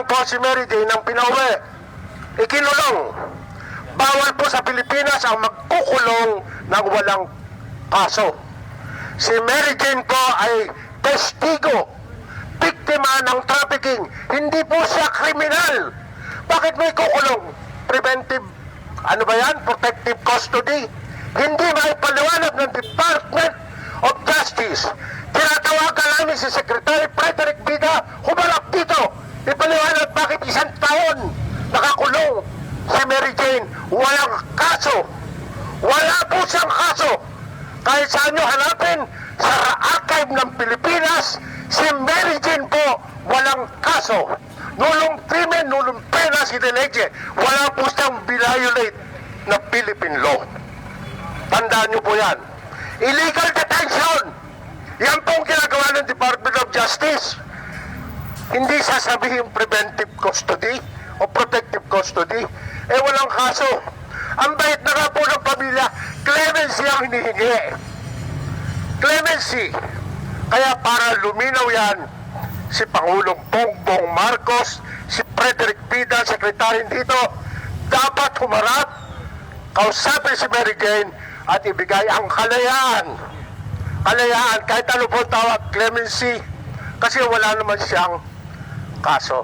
lang po si Mary Jane ang pinauwi. Ikinulong. Bawal po sa Pilipinas ang magkukulong ng walang kaso. Si Mary Jane po ay testigo, biktima ng trafficking. Hindi po siya kriminal. Bakit may kukulong? Preventive, ano ba yan? Protective custody. Hindi maipaliwanag ng Department of Justice. Tinatawagan namin si Secretary Frederick Bida, humarap dito. Ipaliwanag bakit 1 taon nakakulong si Mary Jane. Walang kaso. Wala po siyang kaso. Kahit saan nyo hanapin, sa archive ng Pilipinas, si Mary Jane po walang kaso. Nulong krimen, nulong pena si Deleche. Wala po siyang violate na Philippine law. Tandaan nyo po yan. Illegal detention. Yan pong ginagawa ng Department of Justice. Hindi sasabihin preventive custody o protective custody. Eh walang kaso. Ang bait na nga po ng pamilya, clemency ang hinihingi. Clemency. Kaya para luminaw yan, si Pangulong Bongbong Marcos, si Frederick Bida, sekretary dito, dapat humarap, kausapin si Mary Jane at ibigay ang kalayaan. Kalayaan, kahit ano po tawag, clemency, kasi wala naman siyang kaso.